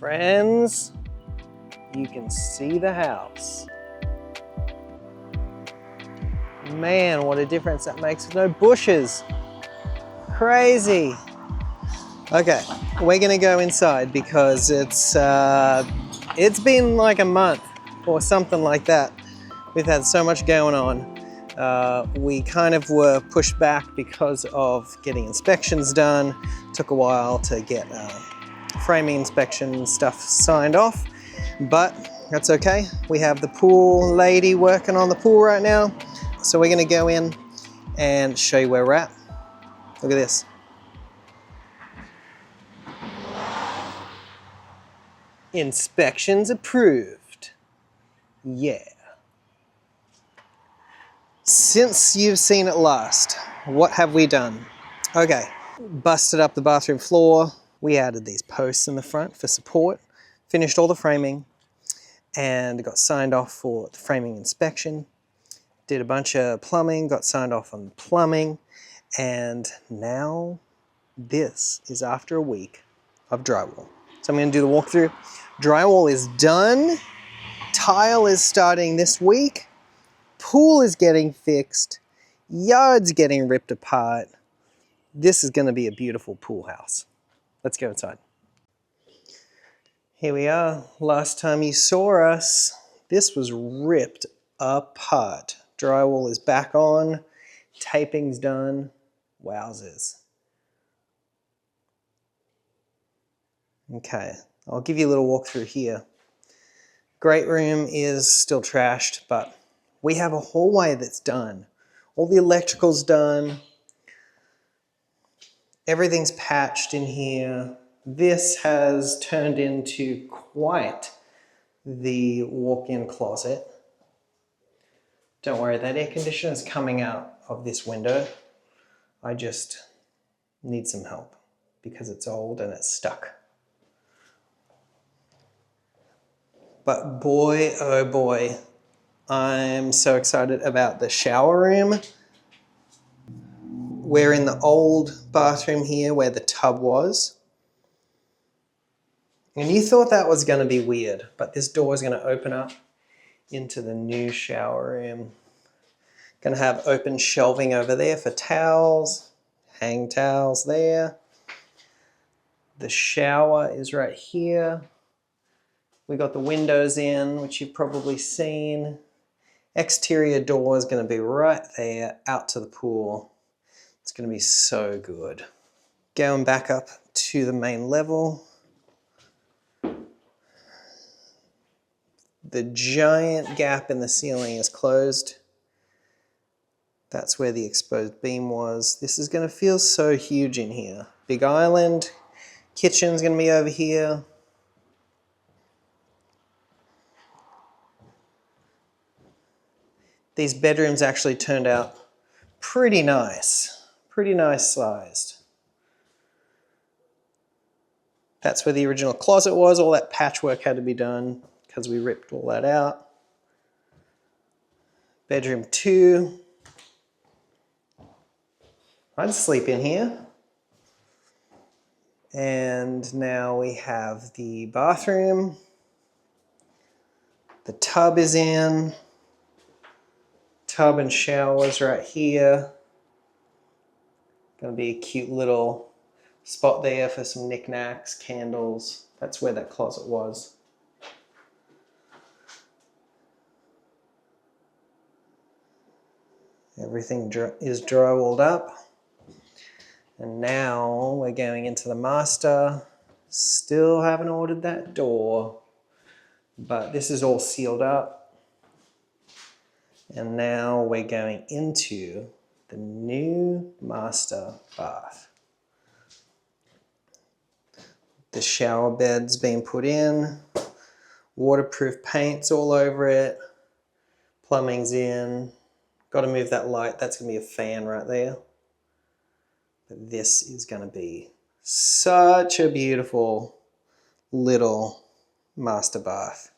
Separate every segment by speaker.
Speaker 1: Friends, you can see the house. Man, what a difference that makes with no bushes. Crazy. Okay, we're gonna go inside because it's been like a month or something like that. We've had so much going on. We kind of were pushed back because of getting inspections done. Took a while to get framing inspection stuff signed off, but that's okay. We have the pool lady working on the pool right now. So we're gonna go in and show you where we're at. Look at this. Inspections approved. Yeah. Since you've seen it last, what have we done? Okay, busted up the bathroom floor. We added these posts in the front for support, finished all the framing, and got signed off for the framing inspection. Did a bunch of plumbing, got signed off on the plumbing, and now this is after a week of drywall. So I'm gonna do the walkthrough. Drywall is done. Tile is starting this week. Pool is getting fixed. Yard's getting ripped apart. This is gonna be a beautiful pool house. Let's go inside. Here we are. Last time you saw us, this was ripped apart. Drywall is back on. Taping's done. Wowzers. Okay, I'll give you a little walkthrough here. Great room is still trashed, but we have a hallway that's done. All the electrical's done. Everything's patched in here. This has turned into quite the walk-in closet. Don't worry, that air conditioner is coming out of this window. I just need some help because it's old and it's stuck. But boy, oh boy, I'm so excited about the shower room. We're in the old bathroom here where the tub was. And you thought that was gonna be weird, but this door is gonna open up into the new shower room. Gonna have open shelving over there for towels, hang towels there. The shower is right here. We got the windows in, which you've probably seen. Exterior door is gonna be right there out to the pool. It's gonna be so good. Going back up to the main level. The giant gap in the ceiling is closed. That's where the exposed beam was. This is gonna feel so huge in here. Big island, kitchen's gonna be over here. These bedrooms actually turned out pretty nice sized. That's where the original closet was. All that patchwork had to be done because we ripped all that out. Bedroom 2. I'd sleep in here. And now we have the bathroom. The tub is in. Tub and showers right here. Gonna be a cute little spot there for some knickknacks, candles. That's where that closet was. Everything is drywalled up. And now we're going into the master. Still haven't ordered that door, but this is all sealed up. And now we're going into the new master bath. The shower bed's been put in. Waterproof paint's all over it. Plumbing's in. Got to move that light. That's going to be a fan right there. But this is going to be such a beautiful little master bath.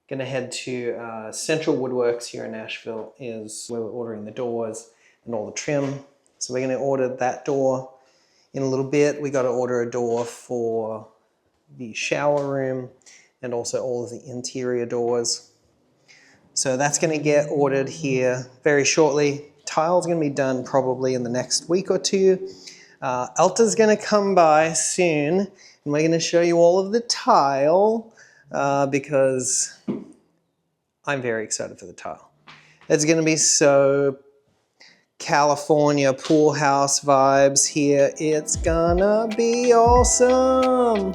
Speaker 1: Gonna head to Central Woodworks here in Nashville is where we're ordering the doors and all the trim. So we're gonna order that door in a little bit. We gotta order a door for the shower room, and also all of the interior doors. So that's going to get ordered here very shortly. Tile's going to be done probably in the next week or two. Elta's going to come by soon, and we're going to show you all of the tile because I'm very excited for the tile. It's going to be so California pool house vibes here. It's gonna be awesome.